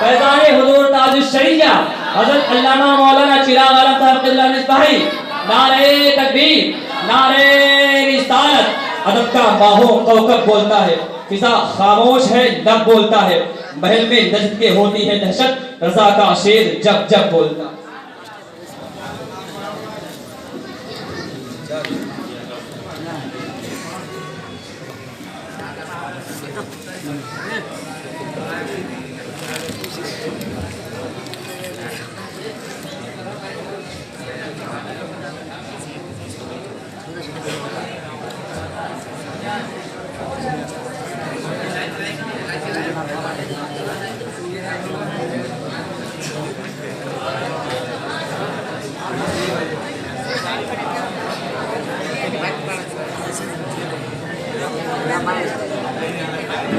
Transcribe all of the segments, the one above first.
फैज़ान हुज़ूर ताजुश शरीया हज़रत अल्लामा मौलाना चिराग आलम साहब क़िबला निस्बाही, नारे तकबीर, नारे रिसालत। अदब का बाहो कौकब बोलता है, फिजा खामोश है लब बोलता है, महल में नजद के होती है दहशत, रज़ा का शेर जब जब बोलता है।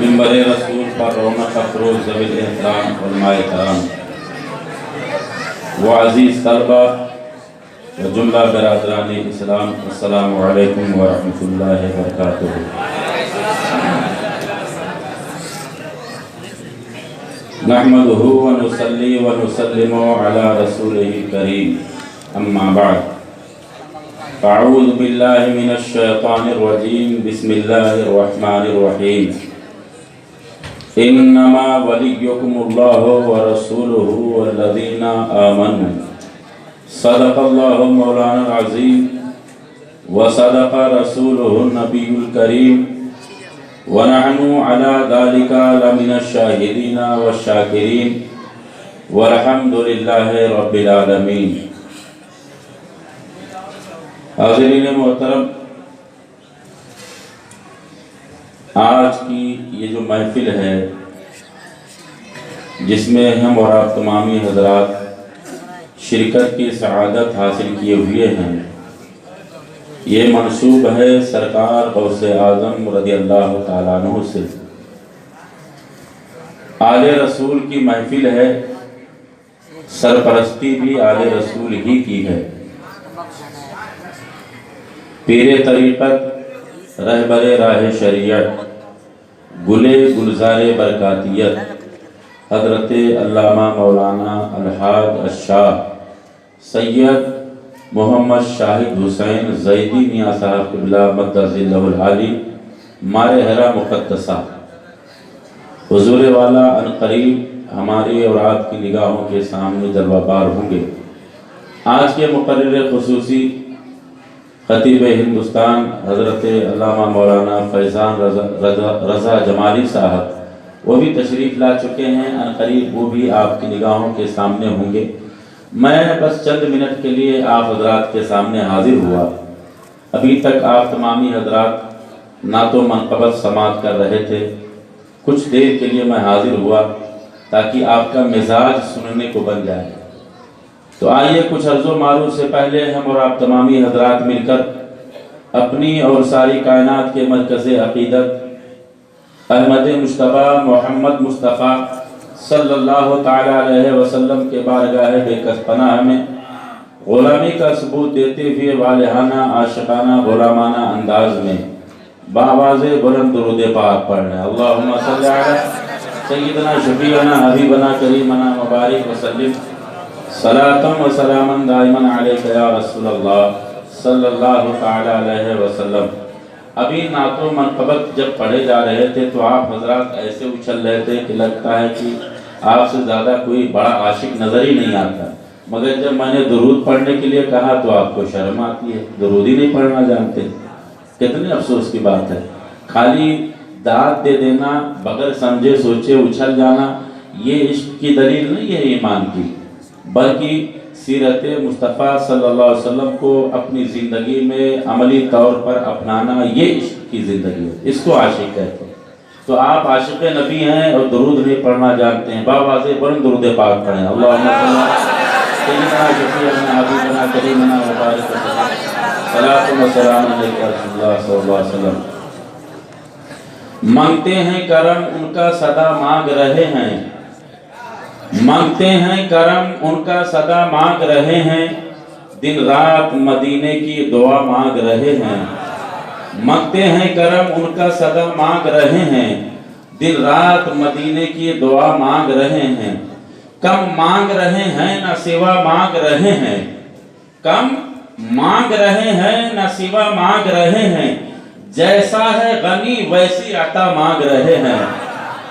मिंबर रसूल पर रौनक अफरोज ज़वील एहतराम उलमाए कराम व अज़ीज़ तलबा व जुमला बरादरान इस्लाम, अस्सलामु अलैकुम व रहमतुल्लाहि व बरकातुहू। नहमदुहु व नुसल्ली व नुसल्लिमु अला रसूलिहिल करीम, अम्मा बअद। अऊज़ु बिल्लाहि मिनश शैतानिर रजीम, बिस्मिल्लाहिर रहमानिर रहीम। इन्नमा वलिय्युकुमुल्लाहु व रसूलुहु वल्लज़ीना आमनू। सदक़ल्लाहु मौलाना अज़ीम व सदक़ रसूलुहुन नबियुल करीम व नहनु अला ज़ालिका लमिनश शाहिदीना वश्शाकिरीन वल्हम्दुलिल्लाहि रब्बिल आलमीन। हाज़रीन मोहतरम, आज की ये जो महफिल है जिसमें हम और आप तमामी हज़रात शिरकत की सआदत हासिल किए हुए हैं, ये मंसूब है सरकार गौसे आज़म रज़ियल्लाहु ताला अन्हु से। आले रसूल की महफिल है, सरपरस्ती भी आले रसूल ही की है। पीरे तरीक़त, रहबरे राह शरीयत, गुले गुलज़ारे बरकातियत हज़रत अल्लामा मौलाना अलहाज अशाह सैयद मोहम्मद शाहिद हुसैन ज़ैदी मियाँ साहब क़िबला मद्दज़िल्लहुल आली मारे हरा मुक़द्दसा हुज़ूर वाला अनक़रीब हमारी और आपकी निगाहों के सामने जलवाबार होंगे। आज के मुक़र्रिर ख़ुसूसी खतीब हिंदुस्तान हज़रत अल्लामा मौलाना फैज़ान रज़ा जमाली साहब, वो भी तशरीफ़ ला चुके हैं। अनक़रीब वो भी आपकी निगाहों के सामने होंगे। मैं बस चंद मिनट के लिए आप हज़रात के सामने हाज़िर हुआ। अभी तक आप तमामी हज़रात नातो मनक़बत समात कर रहे थे। कुछ देर के लिए मैं हाज़िर हुआ ताकि आपका मिजाज सुनने को बन जाए। तो आइए कुछ अर्ज़ो मारूफ से पहले हम और आप तमामी हज़रात मिलकर अपनी और सारी कायनात के मरकज़े अक़ीदत अहमद मुश्तबा मोहम्मद मुस्तफ़ा सल्लल्लाहु ताला अलैहि वसल्लम के बारगाह बेकस पनाह में ग़ुलामी का सबूत देते हुए वालिहाना आशिक़ाना ग़ुलामाना अंदाज में बावाज़े बुलंद दुरूद पाक पढ़ना। अल्लाहुम्मा सल्लि अला सय्यिदना शफ़ीअना हबीबना करीमना मुबारक वसल्लिम सलातम व सलामन दाइमन अलैका या रसूलल्लाह सल्लल्लाहु ताला अलैहि वसल्लम। अभी नातो मनक़बत जब पढ़े जा रहे थे तो आप हज़रात ऐसे उछल रहे थे कि लगता है कि आपसे ज़्यादा कोई बड़ा आशिक नज़र ही नहीं आता। मगर जब मैंने दुरूद पढ़ने के लिए कहा तो आपको शर्म आती है, दुरूद ही नहीं पढ़ना जानते। कितने अफसोस की बात है। खाली दाद दे देना, बगैर समझे सोचे उछल जाना, ये इश्क की दलील नहीं है ईमान की, बल्कि सीरत मुस्तफ़ा सल्लल्लाहु अलैहि वसल्लम को अपनी ज़िंदगी में अमली तौर पर अपनाना, ये इश्क की ज़िंदगी है, इसको आशिक कहते हैं। तो आप आशिक़ नबी हैं और दुरूद नहीं पढ़ना जानते हैं। बावाज़े बुलंद दुरूद पाक पढ़ें। अल्लाहुम्मा सय्यिदना शफ़ीअना हबीबना करीमना मुबारक सलातु व सलाम अलैका रसूलुल्लाह सल्लल्लाहु अलैहि वसल्लम। मांगते हैं करम उनका सदा मांग रहे हैं, मांगते हैं करम उनका सदा मांग रहे हैं, दिन रात मदीने की दुआ मांग रहे हैं। मांगते हैं करम उनका सदा मांग रहे हैं, दिन रात मदीने की दुआ मांग रहे हैं। कम मांग रहे हैं न सिवा मांग रहे हैं, कम मांग रहे हैं न सिवा मांग रहे हैं, जैसा है गनी वैसी अता मांग रहे हैं।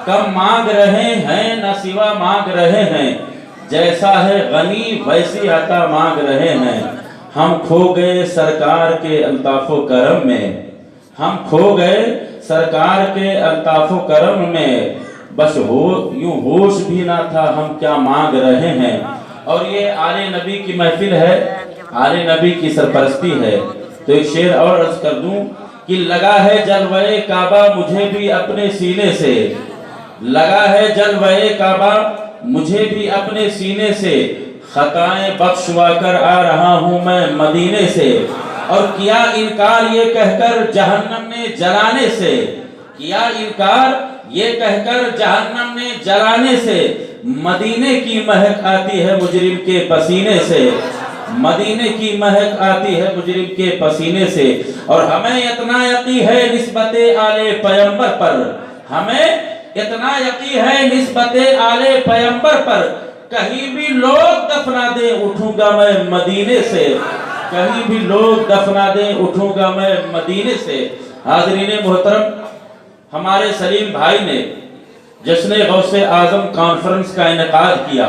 कम मांग रहे हैं न सिवा मांग रहे हैं, जैसा है गनी वैसी अता मांग रहे हैं। हम खो गए सरकार के अल्ताफ़ो करम में, हम खो गए सरकार के अल्ताफ़ो करम में, बस यूं होश भी ना था हम क्या मांग रहे हैं। और ये आले नबी की महफिल है, आले नबी की सरपरस्ती है। तो एक शेर और अर्ज कर दूं कि लगा है जलवे काबा मुझे भी अपने सीने से, लगा है जलवे काबा मुझे भी अपने सीने से, खताएं बख्शवा कर आ रहा हूं मैं मदीने से। और किया इनकार ये कहकर जहन्नम ने जलाने से, किया इनकार ये कहकर जहन्नम ने जलाने से, मदीने की महक आती है मुजरिम के पसीने से, मदीने की महक आती है मुजरिम के पसीने से। और हमें इतना यकीन है निस्बते आले पैगंबर पर, हमें इतना यकीन है निस्बते आले पैगंबर पर, कहीं भी लोग दफना दे उठूंगा मैं मदीने से, कहीं भी लोग दफना दे उठूंगा मैं मदीने से। हाज़रीन मोहतरम, हमारे सलीम भाई ने जश्न गौसे आज़म कॉन्फ्रेंस का इनेकाद किया,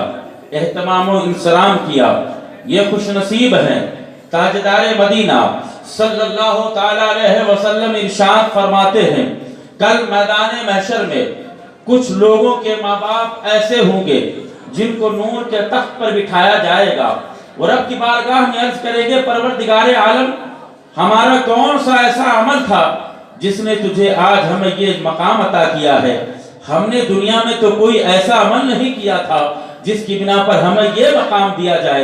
एहतमाम व इंसराम किया। ये खुशनसीब हैं। ताजदार मदीना सल्लल्लाहु ताला अलैहि वसल्लम इरशाद फरमाते हैं, कल मैदान महशर में कुछ लोगों के माँ बाप ऐसे होंगे जिनको नूर के तख्त पर बिठाया जाएगा। और रब की बारगाह में अर्ज करेंगे, परवरदिगारे आलम, हमारा कौन सा ऐसा अमल था जिसने तुझे आज हमें ये मकाम अता किया है। हमने दुनिया में तो कोई ऐसा अमल नहीं किया था जिसकी बिना पर हमें ये मकाम दिया जाए,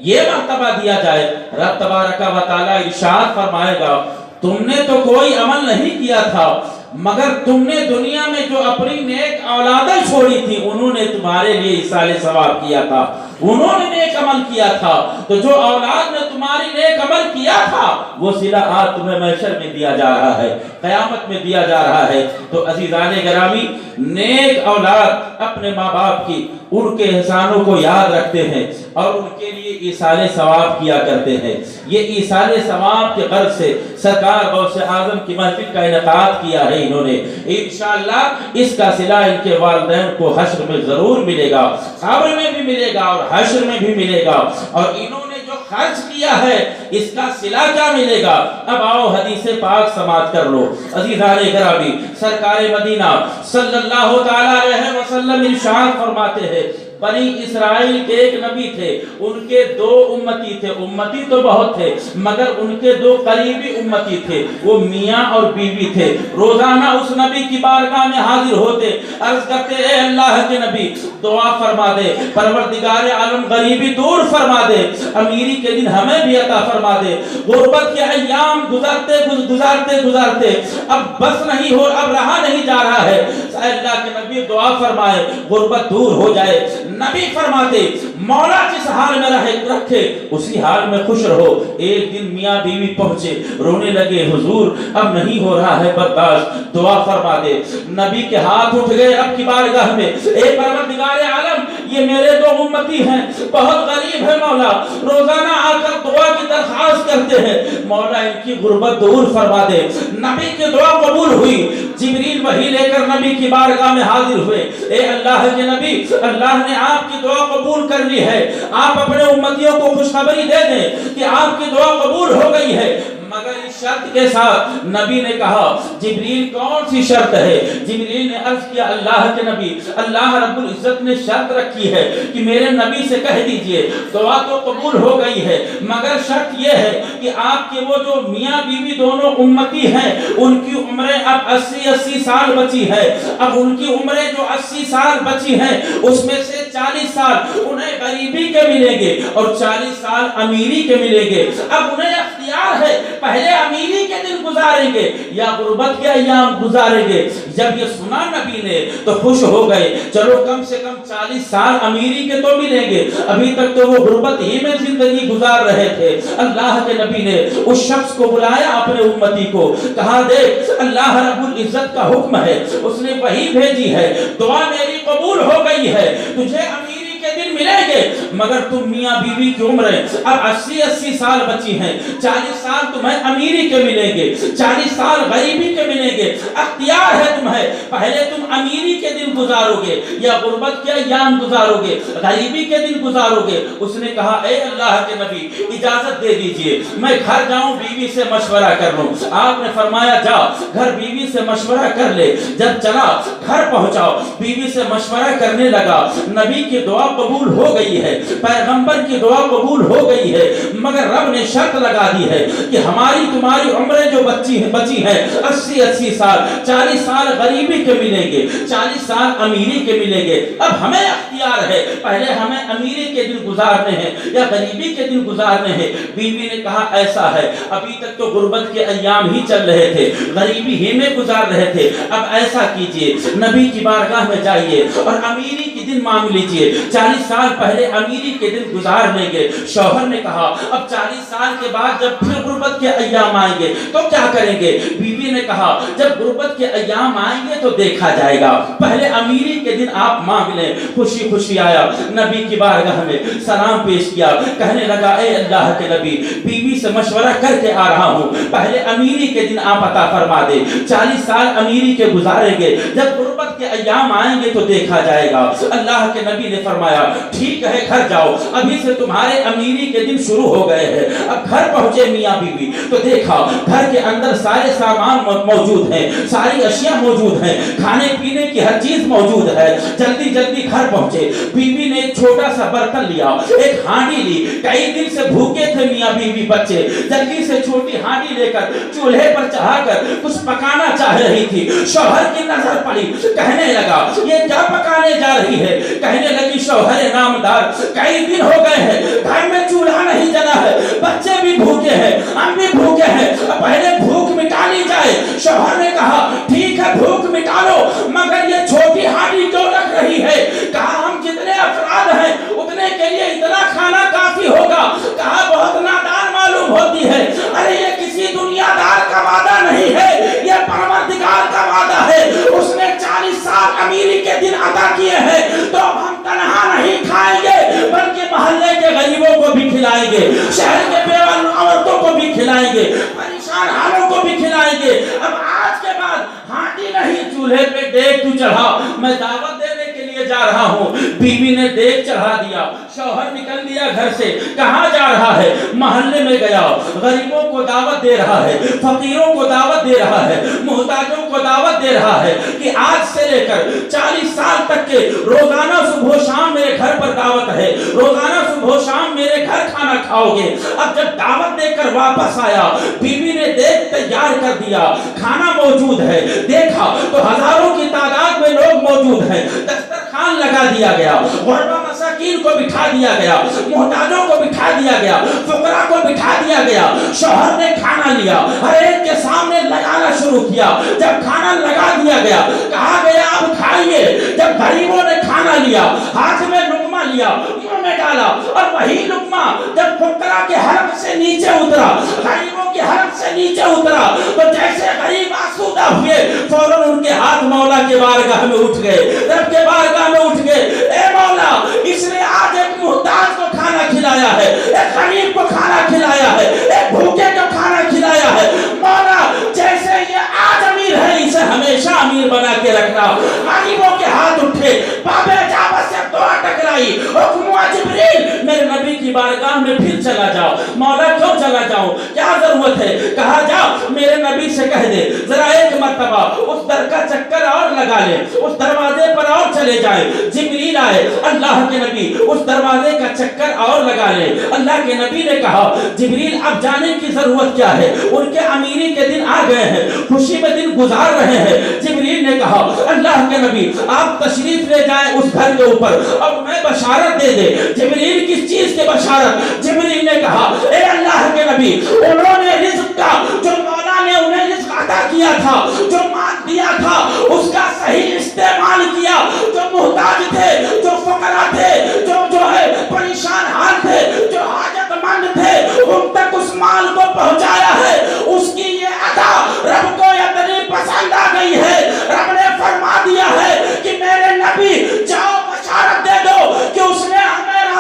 ये मर्तबा दिया जाए। रब तबारक व तआला इरशाद फरमाएगा, तुमने तो कोई अमल नहीं किया था, मगर तुमने दुनिया में जो अपनी नेक औलादें छोड़ी थी उन्होंने तुम्हारे लिए इसाले सवाब किया था, उन्होंने नेक अमल किया था। तो जो औलाद ने तुम्हारी नेक अमल किया था वो सिला आज तुम्हें महशर में दिया जा रहा है, क़यामत में दिया जा रहा है। तो अज़ीज़ाने गिरामी, नेक औलाद अपने माँ बाप की उनके एहसानों को याद रखते हैं और उनके लिए इसाले सवाब किया करते हैं। ये इसाले सवाब के गर्ज से सरकार गौसे आज़म की महफिल का इनेकाद किया है इन्होंने। इंशाअल्लाह इसका सिला इनके वालिदैन को हश्र में जरूर मिलेगा, क़ब्र में भी मिलेगा और हश्र में भी मिलेगा। और इन्होंने जो खर्च किया है इसका सिला क्या मिलेगा। अब आओ हदीसे पाक समात कर लो। अज़ीज़ाने गिरामी, सरकार मदीना सल्लल्लाहु ताला अलैहि वसल्लम इरशाद फरमाते हैं, बनी इसराइल के एक नबी थे, उनके दो उम्मती थे। उम्मती तो बहुत थे मगर उनके दो करीबी उम्मती थे, वो मियाँ और बीवी थे। रोजाना उस नबी की बारगाह में हाजिर होते, अर्ज करते, ए अल्लाह के नबी दुआ फरमा दे, परवरदिगार आलम गरीबी दूर फरमा दे, अमीरी के दिन हमें भी अता फरमा दे। गुर्बत के अय्याम गुजारते गुजारते अब बस नहीं हो, अब रहा नहीं जा रहा है, अल्लाह के नबी दुआ फरमाए गुर्बत दूर हो जाए। नबी फरमाते, मौला जिस हाल में रखे उसी हाल में खुश रहो। एक दिन मियाँ बीवी पहुंचे, रोने लगे, हुजूर अब नहीं हो रहा है बर्दाश्त, दुआ फरमा दे। नबी के हाथ उठ गए अब की बारगाह में, ए परवरदिगार आलम, ये मेरे दो उम्मती हैं, बहुत गरीब है मौला, रोजाना आकर दुआ की दरख्वास्त करते हैं, मौला इनकी गुर्बत दूर फरमा दे। नबी की दुआ कबूल हुई। जिब्रील वही लेकर नबी की बारगाह में हाजिर हुए, ए अल्लाह के नबी, अल्लाह ने आपकी दुआ कबूल कर ली है, आप अपने उम्मतियों को खुशखबरी दे दें कि आपकी दुआ कबूल हो गई है, मगर इस शर्त के साथ। नबी ने कहा, जिब्रील कौन सी शर्त है। जिब्रील ने अर्ज किया, अल्लाह के नबी, अल्लाह रब्बुल इज्जत ने शर्त रखी है कि मेरे नबी से कह दीजिए दुआ तो कबूल हो गई है, मगर शर्त यह है कि आपके वो जो मियाँ बीवी दोनों उम्मती हैं उनकी उम्रें अब 80 साल बची है। अब उनकी उम्रें जो 80 साल बची हैं उसमें से 40 साल उन्हें गरीबी के मिलेंगे और 40 साल अमीरी के मिलेंगे। अब उन्हें अख्तियार है, पहले अमीरी के दिन गुजारेंगे या गुर्बत के अय्याम गुजारेंगे। जब ये सुना नबी ने तो खुश हो गए, चलो कम से कम 40 साल अमीरी के तो मिलेंगे, अभी तक तो वो गुर्बत ही में जिंदगी गुजार रहे थे। अल्लाह के नबी ने उस शख्स को बुलाया अपने उम्मती को, कहा, देख अल्लाह रब्बुल इज्जत का हुक्म है, उसने वही भेजी है, दुआ मेरी कबूल हो गई है, तुझे अमीरी के दिन गए, मगर तुम मियाँ बीवी की उम्र अब 80-80 साल बची हैं, 40 साल तुम्हें अमीरी के मिलेंगे, 40 साल गरीबी के मिलेंगे, अख्तियार है तुम्हें, पहले तुम अमीरी के दिन गुजारोगे या गुर्बत के अय्याम गुजारोगे, गरीबी के दिन गुजारोगे। उसने कहा ए अल्लाह के नबी इजाजत दे दीजिए मैं घर जाऊं, बीवी से मशवरा कर लूं। आपने फरमाया जा घर बीवी से मशवरा कर ले। जब चला घर पहुंचाओ, बीवी से मशवरा करने लगा, नबी की दुआ कबूल हो गई है, पैगंबर की दुआ कबूल हो गई है, मगर रब ने शर्त लगा दी है कि हमारी तुम्हारी उम्रें जो बची हैं 80-80 साल, 40 साल गरीबी के मिलेंगे, 40 साल अमीरी के मिलेंगे। अब हमें अख्तियार है, पहले हमें अमीरी के दिन गुजारने हैं या गरीबी के दिन गुजारने हैं। बीवी ने कहा ऐसा है, अभी तक तो गुर्बत के अय्याम ही चल रहे थे, गरीबी ही में गुजार रहे थे, अब ऐसा कीजिए नबी की बारगाह में जाइए और अमीरी के दिन मांग लीजिए। 40 साल पहले अमीरी के दिन गुजार लेंगे। शौहर ने कहा अब 40 साल के बाद जब फिर गुर्बत के अय्याम आएंगे तो क्या करेंगे? बीवी ने कहा जब गुर्बत के अय्याम आएंगे तो देखा जाएगा, पहले अमीरी के दिन आप मांग लें। खुशी खुशी आया नबी की बारगाह में, सलाम पेश किया, कहने लगा ए अल्लाह के नबी बीवी से मशवरा करके आ रहा हूँ, पहले अमीरी के दिन आप अता फरमा दे। 40 साल अमीरी के गुजारेंगे, जब गुर्बत के अय्याम आएंगे तो देखा जाएगा। अल्लाह के नबी ने फरमाया ठीक है घर जाओ, अभी से तुम्हारे अमीरी के दिन शुरू हो गए हैं। अब घर पहुंचे मियाँ बीवी तो देखा घर के अंदर सारे सामान मौजूद हैं, सारी अशिया मौजूद हैं, खाने पीने की हर चीज मौजूद है। जल्दी जल्दी घर पहुंचे, बीवी ने एक छोटा सा बर्तन लिया, एक हांडी ली, कई दिन से भूखे थे मियाँ बीवी बच्चे, जल्दी से छोटी हांडी लेकर चूल्हे पर चढ़ाकर कुछ पकाना चाह रही थी। शौहर की नजर पड़ी, कहने लगा ये क्या पकाने जा रही है? कहने लगी शौहर नामदार कई दिन हो गए हैं घर में चूल्हा नहीं जला है, बच्चे भी भूखे हैं, हम भी भूखे हैं, पहले भूख मिटा ली जाए। शौहर ने कहा ठीक है भूख मिटा लो, मगर ये छोटी हांडी क्यों रख रही है? कहा हम जितने अफराद हैं उतने के लिए इतना खाना काफी होगा। कहा बहुत नादान मालूम होती है। अरे ये किसी दुनियादार का वादा नहीं है, ये परवरदिगार का वादा है। उसने 40 साल अमीरी के दिन अदा किए हैं, तो अब हम तनहा नहीं खाएंगे बल्कि मोहल्ले के गरीबों को भी खिलाएंगे, शहर के बेवान औरतों को भी खिलाएंगे, परेशान हालों को भी खिलाएंगे। अब आज के बाद हांडी नहीं चूल्हे पे देख तू चढ़ा, मैं दावत देने के लिए जा रहा हूँ। बीवी ने देख चढ़ा दिया, शौहर निकल दिया घर से। कहाँ जा रहा है? मोहल्ले में गया, गरीबों को दावत दे रहा है, फकीरों को दावत दे रहा है, मुहताजों को दावत दे रहा है कि आज से लेकर 40 साल तक के रोजाना सुबह शाम मेरे घर पर दावत है, रोजाना सुबह शाम मेरे घर खाना खाओगे। अब जब दावत देकर वापस आया, बीवी ने देख तैयार कर दिया, खाना मौजूद है, देखा तो हजारों की तादाद में लोग मौजूद हैं, दस्तरखान लगा दिया गया, गुरबा मसाकीन को बिठा दिया गया, मुहताजों को बिठा दिया गया, फुकरा को बिठा दिया गया। शौहर ने खाना लिया, हर एक के सामने लगाना शुरू किया। जब खाना लगा दिया गया, कहा गया अब खाइए। जब गरीबों ने खाना लिया, हाथ में लुकमा लिया, मुंह में डाला, और वही लुकमा जब फुकरा के हलक से नीचे उतरा, गरीबों के हलक से नीचे उतरा, तो जैसे गरीब आसूदा हुए, फौरन उनके हाथ मौला के बारगाह में उठ गए, रब के बारगाह में उठ गए। ए मौला, इसने आज एक मुहताज को खाना खिलाया है, एक गरीब को खाना खिलाया है, एक भूखे को खाना खिलाया है। मौला जैसे ये आज अमीर है, इसे हमेशा अमीर बना के रखना। गरीबों के हाथ उठे, बाबे जाबत से दुआ टकराई, हुक्म जिब्रील मेरे नबी की बारगाह में फिर चला जाओ। मौला क्यों चला जाऊं, क्या जरूरत है? कहा जाओ मेरे नबी से कह दे जरा एक मर्तबा उस दर का चक्कर और लगा ले, उस दरवाजे पर और चले जाए। जिब्रील आए, अल्लाह के नबी उस दरवाजे का चक्कर और लगा ले। अल्लाह के नबी ने कहा जिब्रील अब जाने की जरूरत क्या है, उनके अमीरी के दिन आ गए हैं, खुशी में दिन गुजार रहे हैं। जिब्रील ने कहा अल्लाह के नबी आप तशरीफ ले जाएं उस घर के ऊपर और उन्हें बशारत दे दे। जिब्रील किस चीज की बशारत? जिब्रील ने कहा ए अल्लाह के नबी उन्होंने रिज़्क़ का, जो मौला ने उन्हें रिज़्क़ अता किया था, जो माल दिया था, उसका सही इस्तेमाल किया। जो मुहताज थे, जो फकरा थे, जो है परेशान हाल थे, जो हाजतमंद थे, उन तक उस माल को पहुंचाया है। उसकी ये अदा रब को इतनी पसंद आ गई है, रब ने फरमा दिया है कि मेरे नबी जाओ बशारत दे दो कि उसने हमें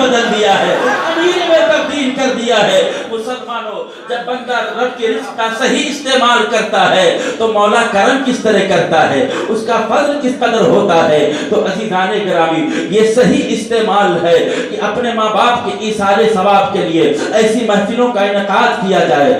بدل دیا ہے, امیر میں تبدیل کر دیا ہے. مسلمانوں, جب بندہ رب کے رزق کا صحیح استعمال کرتا ہے تو مولا کرم کس طرح کرتا ہے, اس کا فضل کس قدر ہوتا ہے. تو عزیزان گرامی, یہ صحیح استعمال ہے کہ اپنے ماں باپ کے ایصال ثواب کے لیے ایسی محفلوں کا انعقاد کیا جائے,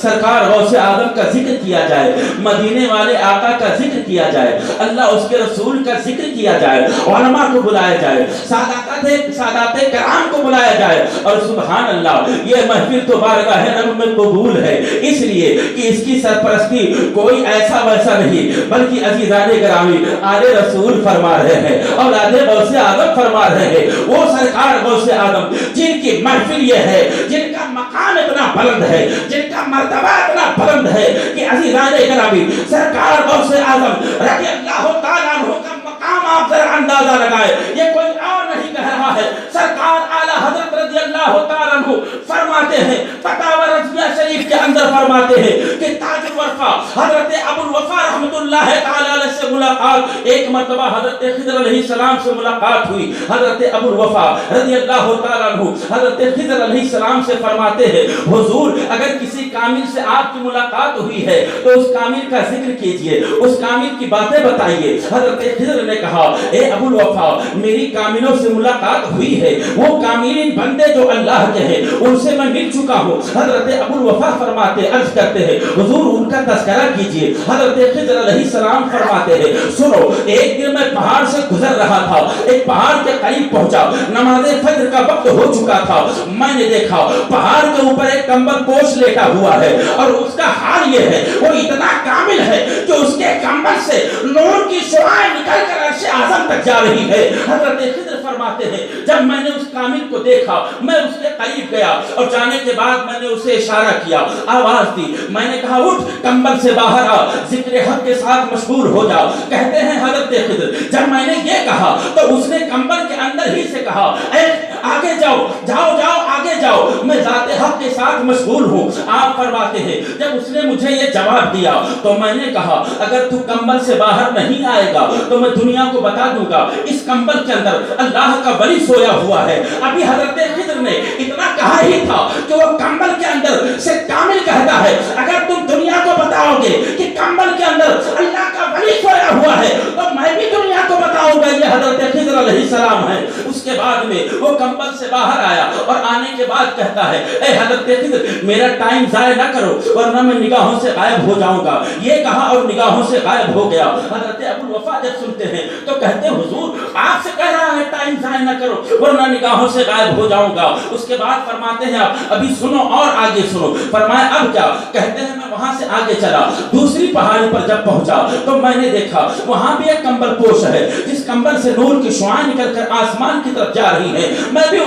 سرکار غوث اعظم کا ذکر کیا جائے, مدینے والے آقا کا ذکر کیا جائے, اللہ اس کے رسول کا ذکر کیا جائے, علماء کو بلایا جائے, سادات کرام کو بلایا جائے. اور سبحان اللہ, یہ محفل تو بارگاہ رب میں قبول ہے, اس لیے کہ اس کی سرپرستی کوئی ایسا ویسا نہیں, بلکہ عزیزان گرامی آل رسول فرما رہے ہیں, اولاد غوث اعظم فرما رہے ہیں. وہ سرکار غوث اعظم جن کی محفل یہ ہے, جن کا مقام اتنا بلند ہے, جن کا مرتبہ اتنا بلند ہے کہ عزیزان گرامی سرکار غوث اعظم رضی اللہ تعالیٰ عنہ کا مقام آپ ذرا اندازہ لگائے, یہ کوئی اور نہیں کہہ رہا ہے. سرکار اعلیٰ حضرت رضی اللہ تعالیٰ عنہ فرماتے ہیں, فتاوی رضویہ شریف کے اندر فرماتے ہیں کہ تاج الورفا حضرت ابو الوفا رحمت اللہ تعالیٰ علیہ سے ملاقات, ایک مرتبہ حضرت خضر علیہ السلام سے ملاقات ہوئی. حضرت ابو الوفا رضی اللہ تعالیٰ عنہ حضرت خضر علیہ السلام سے فرماتے ہیں, حضور اگر کسی کامل سے آپ کی ملاقات ہوئی ہے تو اس کامل کا ذکر کیجئے, اس کامل کی باتیں بتائیے. حضرت خضر نے کہا, اے ابو الوفا, میری کاملوں سے ملاقات ہوئی ہے, وہ کاملین بندے جو اللہ کے ہیں ان سے میں مل چکا ہوں. حضرت ابو الوفا فرماتے, عرض کرتے ہیں, حضور ان کا تذکرہ کیجئے. حضرت خضر علیہ السلام فرماتے ہیں, سنو, ایک دن میں پہاڑ سے گزر رہا تھا, ایک پہاڑ کے قریب پہنچا, نماز فجر کا وقت ہو چکا تھا. میں نے دیکھا پہاڑ کے اوپر ایک کمبل پوش لیٹا ہوا ہے, اور اس کا حال یہ ہے, وہ اتنا کامل ہے کہ اس کے کمبل سے نور کی شعاعیں نکل کر عرش اعظم تک جا رہی ہے. حضرت خضر فرماتے ہیں, جب میں نے اس کامل کو دیکھا, میں اس کے قریب گیا, اور جانے کے بعد میں نے اسے اشارہ کیا, آواز دی, میں نے کہا, اٹھ, کمبل سے باہر آ, ذکر حق کے ساتھ مشغول ہو جا. کہتے ہیں حضرت خضر, جب میں نے یہ کہا تو اس نے کمبل کے اندر ہی سے کہا, اے آگے جاؤ, جاؤ جاؤ آگے جاؤ, میں ذات حق کے ساتھ مشغول ہوں. آپ فرماتے ہیں, جب اس نے مجھے یہ جواب دیا تو میں نے کہا, اگر تو کمبل سے باہر نہیں آئے گا تو میں دنیا کو بتا دوں گا اس کمبل کے اندر اللہ کا ولی سویا ہوا ہے. ابھی حضرت خضر نے اتنا کہا ہی تھا کہ وہ کمبل کے اندر سے کامل کہتا ہے, اگر تم دنیا کو بتاؤ گے کہ کمبل کے اندر اللہ کا ولی سویا ہوا ہے تو میں بھی دنیا کو بتاؤں گا یہ حضرت خضر علیہ السلام ہے. اس کے بعد میں وہ کمبل سے باہر آیا, اور آنے کے بعد کہتا ہے, اے حضرت خضر, میرا ٹائم ضائع نہ کرو ورنہ میں نگاہوں سے غائب ہو جاؤں گا. یہ کہا اور نگاہوں سے غائب ہو گیا. حضرت ابو الوفا جب سنتے ہیں تو کہتے ہیں, حضور آپ سے کہہ رہا ہے ٹائم ضائع نہ کرو ورنہ نگاہوں سے غائب ہو جاؤں گا. اس کے بعد فرماتے ہیں, آپ ابھی سنو اور آگے سنو. فرمایا, اب کیا؟ کہتے ہیں, میں وہاں سے آگے چلا, دوسری پہاڑی پر جب پہنچا تو میں نے دیکھا وہاں بھی ایک کمبل پوش ہے, جس کمبل سے نور کی شعاعیں نکل کر آسمان کی طرف جا رہی ہیں.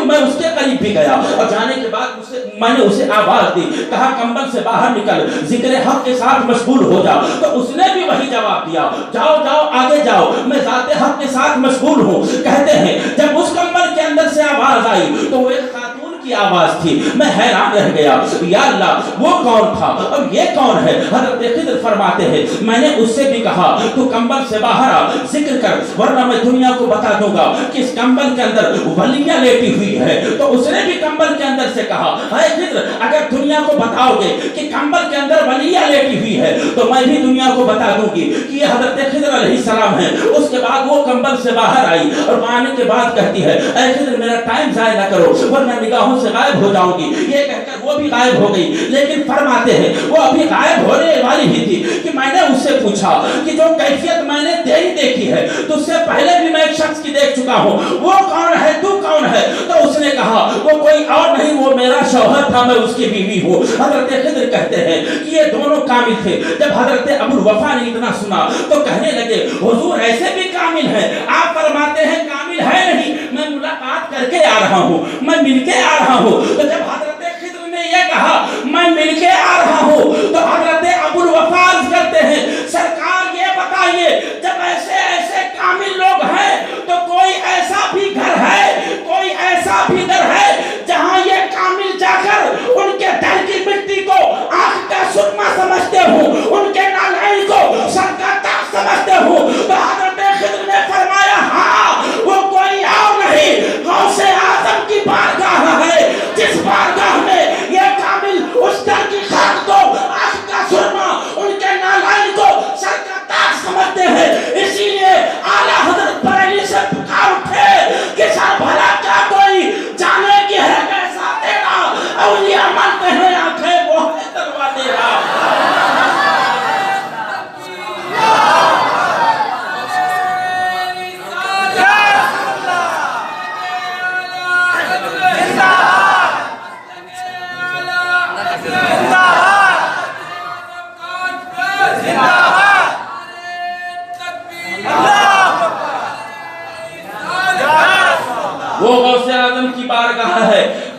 میں اس کے قریب بھی گیا, اور جانے کے بعد میں نے اسے آواز دی, کہا, کمبل سے باہر نکل, ذکر حق کے ساتھ مشغول ہو جا. تو اس نے بھی وہی جواب دیا, جاؤ جاؤ آگے جاؤ, میں ذات حق کے ساتھ مشغول ہوں. کہتے ہیں, جب اس کمبل کے اندر سے آواز آئی تو وہ ایک خاتون کی آواز تھی. میں حیران رہ گیا, یا اللہ, وہ کون تھا اور یہ کون ہے؟ حضرت خضر فرماتے ہیں, میں نے اس سے بھی کہا, تو کمبل سے باہر آ, ذکر کر ورنہ میں دنیا کو بتا دوں گا کہ اس کمبل کے اندر ولیہ لیٹی ہوئی ہے. تو اس نے بھی کمبل کے اندر سے کہا, اے خضر, اگر دنیا کو بتاؤ گے کہ کمبل کے اندر ولیہ لیٹی ہوئی ہے تو میں بھی دنیا کو بتا دوں گی کہ یہ حضرت خضر علیہ السلام ہے. اس کے بعد وہ کمبل سے باہر آئی, اور آنے کے بعد کہتی ہے, اے خضر, میرا ٹائم ضائع نہ کرو ورنہ نگاہوں سے غائب ہو جاؤں گی. یہ کہہ کر وہ بھی غائب ہو گئی. لیکن فرماتے ہیں, وہ ابھی غائب ہونے والی ہی تھی کہ میں نے اس سے پوچھا کہ جو کیفیت میں نے تیری دیکھی ہے تو اس سے پہلے بھی میں ایک شخص کی دیکھ چکا ہوں, وہ کون ہے, تو کون ہے؟ تو اس نے کہا, وہ کوئی اور نہیں, وہ میرا شوہر تھا, میں اس کی بیوی ہوں. حضرت خضر کہتے ہیں کہ یہ دونوں کامل تھے. جب حضرت ابو الوفا نے اتنا سنا تو کہنے لگے, حضور ایسے بھی کامل ہیں؟ آپ فرماتے ہیں کامل ہے نہیں, میں ملاقات کر کے آ رہا ہوں, میں مل کے آ رہا ہوں. تو جب حضرت خضر نے یہ کہا, میں مل کے آ رہا ہوں, تو حضرت ابو الوفا عرض کرتے ہیں, سرکار یہ بتائیے, جب ایسے ایسے کامل لوگ ہیں تو کوئی ایسا بھی گھر ہے, کوئی ایسا بھی در ہے جہاں یہ کامل جا کر ان کے دل کی مٹی کو آنکھ کا سرما سمجھتے ہوں, ان کے نالائن کو سر کا تاج سمجھتے ہوں. تو حضرت خضر نے فرمایا, ہاں, وہ کوئی اور نہیں, غوث اعظم کی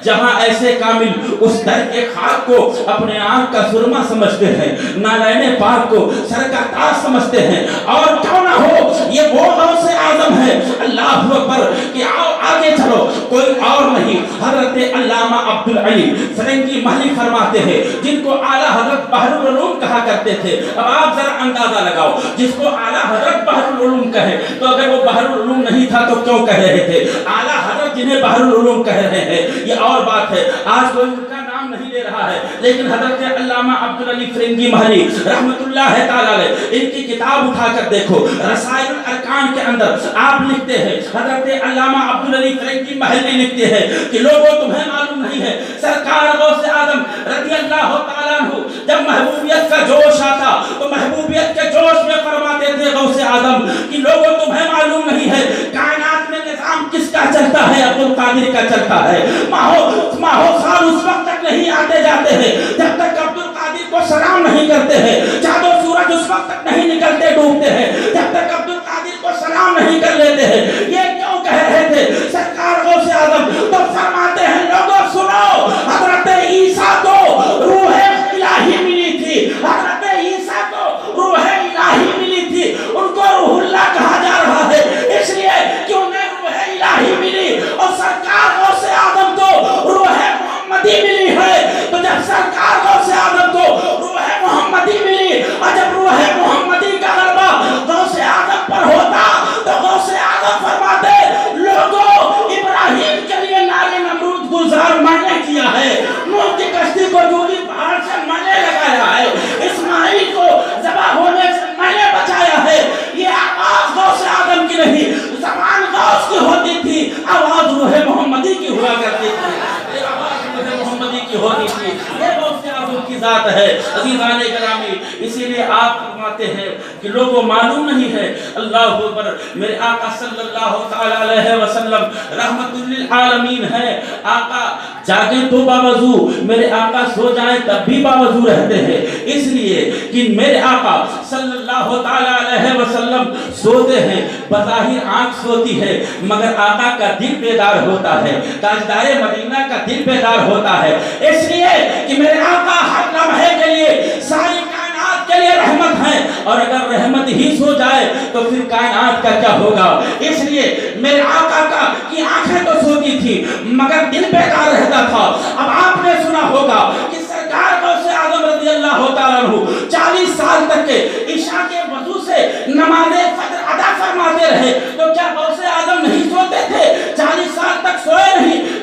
जहां ऐसे कामिल उस दर के खाक को अपने आंख का सुरमा समझते हैं, नारायण पाक को सर का ताज समझते हैं, और क्यों ना हो ये वो गौसे आजम है। अल्लाह अकबर कि आओ आगे चलो, कोई और नहीं, हजरत अल्लामा अब्दुल अली फरंगी महली फरमाते हैं, जिनको आला हजरत बहरुल उलूम कहा करते थे। अब आप जरा अंदाजा लगाओ, जिसको आला हजरत बहरुल उलूम कहे, तो अगर वो बहरुल उलूम नहीं था तो क्यों कह रहे थे? आला हजरत जिन्हें बहरुल उलूम कह रहे हैं ये और बात है, आज कोई उनका नाम नहीं ले रहा है, लेकिन हजरत अल्लामा अब्दुल अली फरंगी महली रहमतुल्लाह तआला अलैह, इनकी किताब उठाकर देखो, रसाइल अरकान के अंदर आप लिखते हैं, हजरत अल्लामा अब्दुल अली फरंगी महली लिखते हैं कि लोगों तुम्हें मालूम नहीं है, सरकार गौसे आदम रज़ी अल्लाह तआला अन्हु जब महबूबियत का जोश आता तो महबूबियत के जोश में फरमाते थे गौसे आदम कि लोगों तुम्हें मालूम नहीं है कायनात में निजाम किसका चलता है? अब्दुल कादिर का चलता है। माहो साल उस वक्त तक नहीं आते जाते हैं जब तक अब्दुल कादिर को सलाम नहीं करते हैं, चांदो सूरज उस वक्त तक नहीं निकलते डूबते हैं जब तक अब्दुल कादिर को सलाम नहीं कर लेते हैं। ये क्यों कह रहे थे सरकार गौसे आदम? तो फरमाते हैं लोगों सुनो, हजरत ईसा को रूह इलाही मिली थी, हजरत ईसा को रूह इलाही मिली थी, उनको रूहुल्लाह कहा जा रहा है इसलिए कि उन्हें रूह इलाही मिली, और सरकार गौसे आदम को रूह मोहम्मदी मिली है। तो जब सरकार गौसे आदम को रूह मोहम्मदी मिली और जब रूह मोहम्मदी का गलबा गौसे आदम पर होता तो गौसे आदम फरमाते लोगों इब्राहिम के लिए नारे नमरूद गुलजार मैंने किया है, नूह की कश्ती को जूली पहाड़ से मैंने लगाया है, इस्माइल को ज़बह होने से मैंने बचाया है। ये आवाज गौसे आदम की नहीं, ज़बान गौस की होती थी, आवाज रूह मोहम्मदी की हुआ करती थी, मोहम्मदी की होती थी। ये गौसे आदम की जात है अज़ीज़ाने गिरामी। इसीलिए आप फरमाते हैं कि लोगों मालूम नहीं है, अल्लाह अकबर, मेरे आका सल्लल्लाहु तआला अलैहि वसल्लम रहमतुल लिल आलमीन है। आका जागे तो बावजू, मेरे आका सो जाए तब भी बावजू रहते हैं, इसलिए कि मेरे आका सल्लल्लाहु तआला अलैहि वसल्लम सोते हैं, बज़ाहिर आंख सोती है मगर आका का दिल बेदार होता है, ताजदारे मदीना का दिल बेदार होता है, इसलिए कि मेरे आका हर लम्हे के लिए सारी कायनात के लिए रहमत है, और अगर रहमत ही सो जाए तो फिर कायनात का क्या होगा? इसलिए मेरे आका का की आंखें तो सोती थी मगर दिल बेकार रहता था। अब आपने सुना होगा कि सरकार गौसे आदम रज़ी अल्लाह तआला अन्हु 40 साल तक के ईशा के वजू से नमाज़े फज्र अदा फरमाते रहे, तो क्या गौसे आदम नहीं सोते थे? 40 साल तक सोए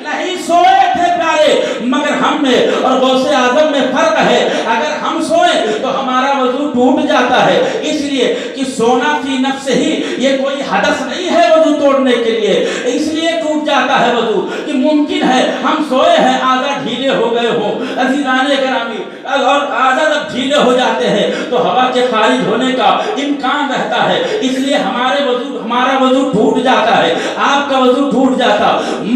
नहीं सोए थे प्यारे, मगर हम में और गौसे आदम में फर्क है। अगर हम सोए तो हमारा वजू टूट जाता है, इसलिए कि सोना फी नफ्स ही ये कोई हदस नहीं है वजू तोड़ने के लिए, इसलिए टूट जाता है वजू कि मुमकिन है हम सोए हैं आधा ढीले हो गए हो अज़ीज़ाने गिरामी, और आधा जब ढीले हो जाते हैं तो हवा के खारिज होने का इम्कान रहता है, इसलिए हमारा वजू टूट जाता है, आपका वजू टूट जाता।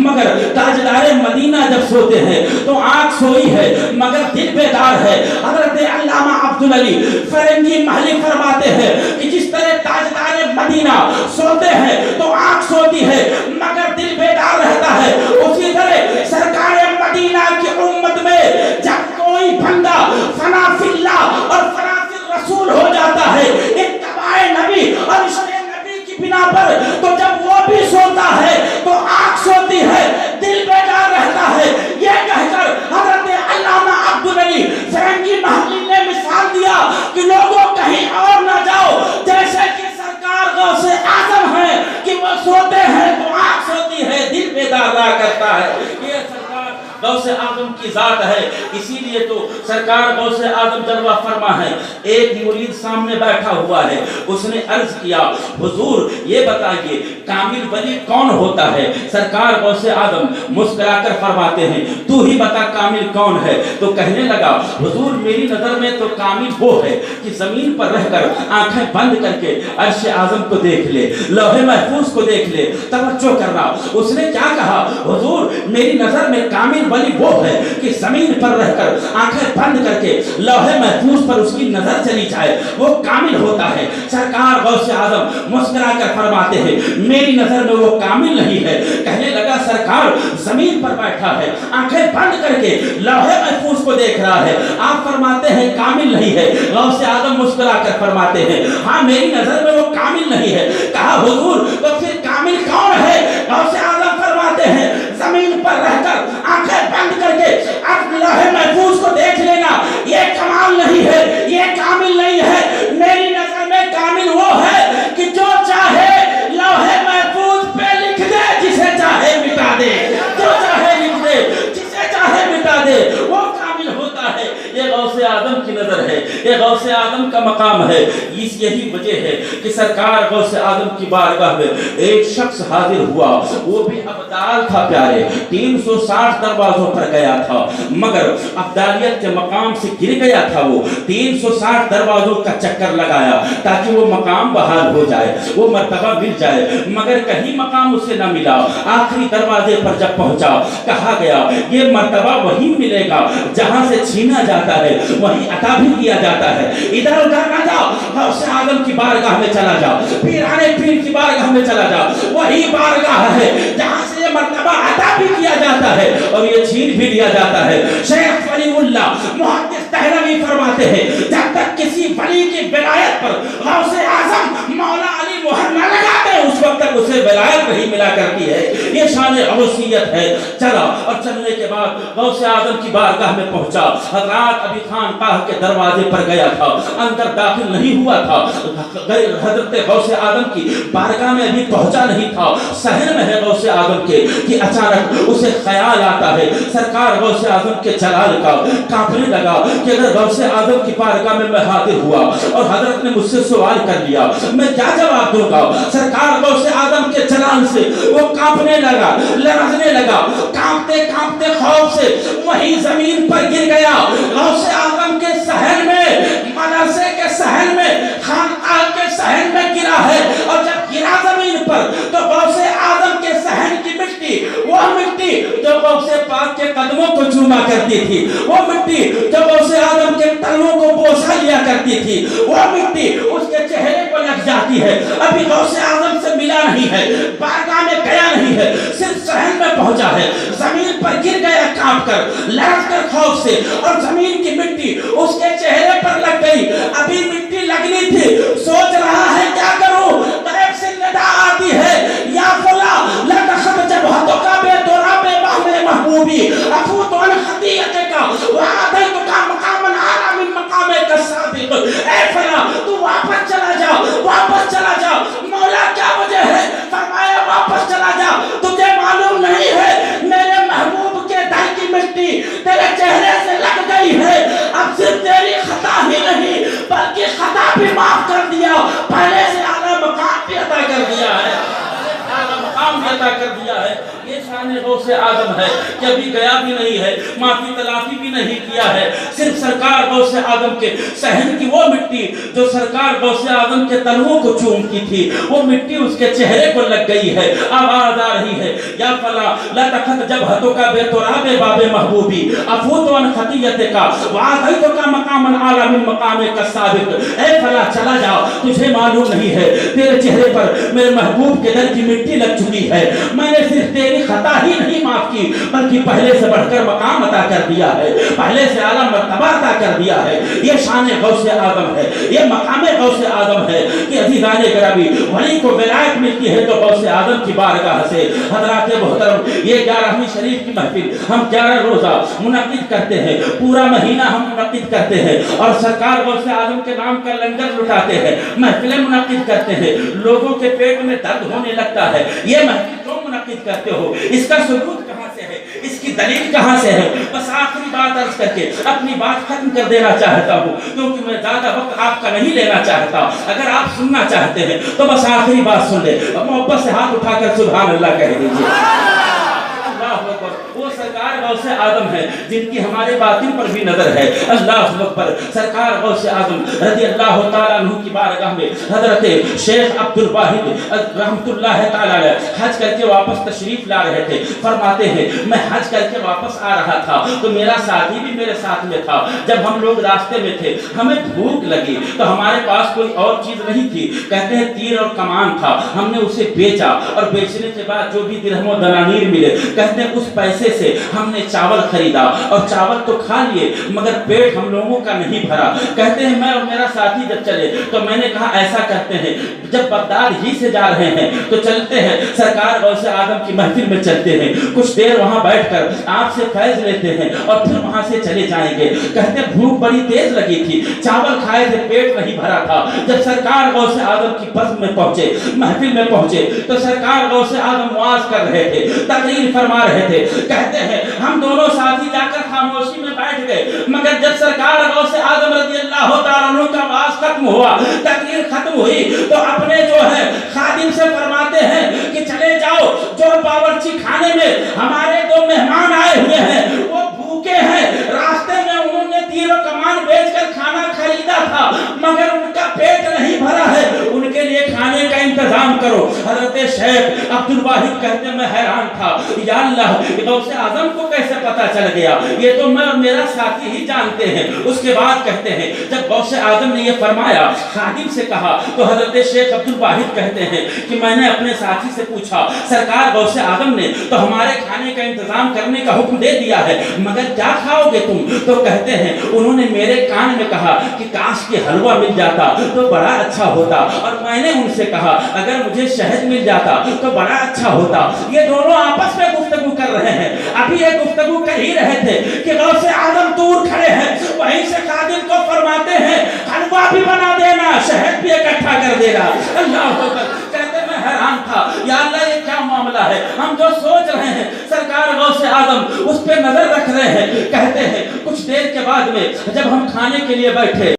मगर ताजदारे मदीना जब सोते हैं तो आंख सोई है मगर दिल बेदार है। हजरत अल्लामा अब्दुल अली फरंगी महली फरमाते हैं कि जिस तरह ताजदारे मदीना सोते हैं तो आंख सोती है मगर दिल बेदार रहता है, उसी तरह सरकार मदीना की उम्मत में जब कोई बंदा फना फिल्लाह और फना फिल रसूल हो जाता है इत्तबाए नबी और इश्क़े नबी की बिना पर, तो जब वो भी सोता है तो आंख सोती है, दिल बेदार रहता है। ये कहकर हजरत अल्लामा अब्दुल अली फरंगी महली ने मिसाल दिया कि लोगों कहीं और ना जाओ, जैसे कि सरकार गौसे आजम है कि वो सोते हैं तो आंख सोती है, दिल बेदार रहा करता है। ये सरकार गौसे आजम की जात है, इसीलिए तो सरकार गौसे आजम जलवा फरमा है। एक मुरीद सामने बैठा हुआ है, उसने अर्ज किया हुजूर ये बताइए कामिल वली कौन होता है? सरकार गौसे आजम मुस्कुराकर फरमाते हैं तू ही बता कामिल कौन है? तो कहने लगा हुजूर मेरी नजर में तो कामिल वो है कि जमीन पर रहकर आंखें बंद करके अर्श आजम को देख ले, लौहे महफूज को देख ले, तवज्जो करना। उसने क्या कहा? हुजूर मेरी नजर में कामिल वली वो है कि जमीन पर रहकर आंखें बंद करके लौहे महफूज पर उसकी नजर चली जाए, वो कामिल होता है। सरकार गौसे आजम मुस्कुरा कर फरमाते हैं मेरी नजर में वो कामिल नहीं है। कहने लगा सरकार जमीन पर बैठा है, आंखें बंद करके लौहे महफूज को देख रहा है, आप फरमाते हैं कामिल नहीं है। गौसे आजम मुस्कुरा कर फरमाते हैं हाँ मेरी नजर में वो कामिल नहीं है। कहा हुजूर तो फिर कामिल कौन है? गौसे आजम फरमाते हैं जमीन पर रहकर आंखें बंद करके अब लौहे महफूज को देख लेना, ये कमाल नहीं है, ये कामिल नहीं है। मेरी नजर में कामिल वो है कि जो चाहे लौहे महफूज पे लिख दे, जिसे चाहे मिटा दे, जो चाहे लिख दे, जिसे चाहे मिटा दे, वो कामिल होता है। ये गौसे आदम की नजर है, ये गौसे आदम का मकाम है। इस यही वजह है कि सरकार गौसे आदम की बारगाह में एक शख्स हाजिर हुआ, वो भी अब्दाल था प्यारे, 360 दरवाजों पर गया था, मगर अब्दालियत के मकाम से गिर गया था। वो 360 दरवाजों का चक्कर लगाया ताकि वो मकाम बहाल हो जाए, वो मर्तबा मिल जाए, मगर कहीं मकाम उसे न मिला। आखिरी दरवाजे पर जब पहुंचा कहा गया ये मर्तबा वही मिलेगा जहां से छीना जाता है, वही अता भी किया जाता है। इधर उधर ना जाओ, गौसे आदम की बारगाह में चला जाओ, पीराने पीर की बारगाह में चला जाओ, वही बारगाह है जहां से ये मर्तबा अता भी किया जाता है और ये छीन भी लिया जाता है। शेख वलीउल्लाह मुहद्दिस तहलवी फरमाते हैं जब तक किसी वली की विलायत पर गौसे आजम मौला अली मोहर न लगाते उस वक्त तक उसे विलायत नहीं मिला करती है। ये शान गौसियत है। चला और चलने के बाद गौसे आजम की बारगाह में पहुंचा। हजरत अभी खानकाह के दरवाजे पर गया था, अंदर दाखिल नहीं हुआ था। हजरत गौसे आदम की बारगाह में अभी पहुंचा नहीं था, शहर में है गौसे आदम के कि अचानक उसे ख्याल आता है सरकार गौसे आदम के जलाल का। कांपने लगा कि अगर गौसे आदम की बारगाह में मैं हाजिर हुआ और हजरत ने मुझसे सवाल कर लिया मैं क्या जवाब दूंगा। सरकार गौसे आदम के जलाल से वो कांपने लगा, लरजने लगा, कांपते कांपते खौफ से वही जमीन पर गिर गया। गौसे आदम के शहर में, मदरसे के शहर में, खानकाह के शहर में गिरा है और जब गिरा जमीन पर तो गौसे आदम के शहर की मिट्टी, वो मिट्टी जो गौसे पाक के कदमों को चूमा करती थी, वो मिट्टी जो गौसे आदम के तलवों को बोसा लिया करती थी, वो मिट्टी उसके चेहरे पर लग जाती है। अभी गौसे आदम से मिला नहीं है, बारगाह में गया नहीं है, सिर्फ शहर में पहुंचा है, जमीन पर गिर गया कांप कर, लड़क कर खौफ से और जमीन की मिट्टी उसके चेहरे पर लग गई। अभी मिट्टी लगनी थी, सोच रहा है क्या करूं, गैब से निदा आती है या फुला लतखत जब हाथों का बेतोरा बेबाहमे महबूबी अफू तो अन खतियत का वादे तो का मकामन आला मिन मकामे का साबिक। ए फला तू वापस चला जा, वापस चला जा। मौला क्या वजह है? फरमाया वापस चला जा, तुझे मालूम नहीं है मेरे महबूब के दर की मिट्टी तेरे चेहरे से लग गई है। अब सिर्फ तेरी खता ही नहीं बल्कि खता भी माफ कर दिया, पहले से आला मकाम भी अता कर दिया है, आला मकाम भी अता कर दिया है। ये शान गौसे आदम है कि अभी गया भी नहीं है, माफी तलाफी भी नहीं किया है, सिर्फ सरकार गौसे आदम के सहन की वो मिट्टी जो सरकार गौसे आदम के तलवों को चूमती थी, वो मिट्टी उसके चेहरे को लग गई है। आवाज आ रही है या फला ला तखत जब हतो का बेतुराबे बाबे महबूबी अफूत अन खतियत का वादइतो का मकामन आला मिन मकामे का साबिक। ए फला चला जाओ, तुझे मालूम नहीं है तेरे चेहरे पर मेरे महबूब के दर की मिट्टी लग चुकी है। मैंने सिर्फ तेरी खता ही नहीं माफ की बल्कि पहले से बढ़कर मकाम अता कर दिया है, पहले से आला मर्तबा अता कर दिया है। ये शान गौसे आदम है, ये मकाम गौसे आदम है कि अज़ीज़ाने गिरामी वली को विलायत मिलती है तो गौसे आदम की बारगाह से। हज़रात मोहतरम ये 11वीं शरीफ की महफिल हम 11 रोजा मुनक़िद करते हैं, पूरा महीना हम मुनक़िद करते हैं और सरकार गौसे आदम के नाम का लंगर लुटाते हैं, महफिलें मुनक़िद करते हैं। लोगों के पेट में दर्द होने लगता है, ये महफिल क्यों मुनक़िद करते हो? इसका सबूत कहाँ से है, इसकी दलील कहाँ से है? बस आखिरी बात अर्ज करके अपनी बात खत्म कर देना चाहता हूँ क्योंकि मैं ज्यादा वक्त आपका नहीं लेना चाहता। अगर आप सुनना चाहते हैं तो बस आखिरी बात सुन ले, मोहब्बत से हाथ उठाकर सुभान अल्लाह कह दीजिए। अल्लाह अकबर, वो सरकार गौसे आदम है जिनकी हमारे बातिन पर भी नजर है। अल्लाह अकबर। सरकार गौसे आदम रज़ी अल्लाह तआला अन्हु की बारगाह में हजरत शेख अब्दुल वाहिद रहमतुल्लाह तआला अलैह हज करके वापस तशरीफ ला रहे थे। फरमाते हैं मैं हज करके वापस आ रहा था तो मेरा साथी भी मेरे साथ में था। जब हम लोग रास्ते में थे हमें भूख लगी तो हमारे पास कोई और चीज नहीं थी। कहते हैं तीर और कमान था, हमने उसे बेचा और बेचने के बाद जो भी दिरहम और दनानीर मिले कहते हैं उस पैसे से हमने चावल खरीदा और चावल तो खा लिए मगर पेट हम लोगों का नहीं भरा। कहते हैं मैं और मेरा साथी जब चले तो मैंने कहा ऐसा करते हैं जब बगदाद ही से जा रहे हैं तो चलते हैं सरकार गौसे आदम की महफिल में चलते हैं, कुछ देर वहां बैठकर आपसे फैज लेते हैं और फिर वहां से चले जाएंगे। कहते हैं भूख बड़ी तेज लगी थी, चावल खाए थे पेट नहीं भरा था। जब सरकार गौसे आदम की बज़्म में पहुंचे, महफिल में पहुंचे तो सरकार गौसे आदम वाज कर रहे थे, तकरीर फरमा रहे थे। कहते हैं हम दोनों साथी जाकर खामोशी में बैठ गए मगर जब सरकार गौसे आदम रज़ी अल्लाह तआला अन्हु का वाज खत्म हुआ, तकरीर खत्म हुई तो अपने जो है खादिम से फरमाते हैं कि चले जाओ, जो बावर्ची खाने में हमारे दो मेहमान आए हुए हैं वो भूखे हैं, रास्ते में उन्होंने तीर और कमान बेचकर खाना खरीदा था मगर उनका पेट नहीं भरा है, उनके लिए खाने का इंतजाम करो। हजरत शेख अब्दुल वाहिद कहते मैं हैरान था, या अल्लाह गौसे आजम को कैसे पता चल गया, ये तो मैं और मेरा साथी ही जानते हैं। उसके बाद कहते हैं जब गौसे आजम ने ये फरमाया खादिम से कहा तो हजरत शेख अब्दुल वाहिद कहते हैं कि मैंने अपने साथी से पूछा सरकार गौसे आजम ने तो हमारे खाने का इंतजाम करने का हुक्म दे दिया है मगर क्या खाओगे तुम? तो कहते हैं उन्होंने मेरे कान में कहा कि काश के हलवा मिल जाता तो बड़ा अच्छा होता और मैंने उनसे कहा अगर मुझे शहद मिल जाता तो बड़ा अच्छा होता। ये दोनों आपस में गुफ्तगू कर रहे हैं, अभी ये गुफ्तगू कर ही रहे थे कि गौसे आदम दूर खड़े हैं, वहीं से खादिम को फरमाते हैं हलवा भी बना देना, शहद भी इकट्ठा कर देना। अल्लाह कहते मैं हैरान था, या अल्लाह ये क्या मामला है, हम जो सोच रहे हैं सरकार गौसे आदम उस पे नजर रख रहे हैं। कहते हैं कुछ देर के बाद में जब हम खाने के लिए बैठे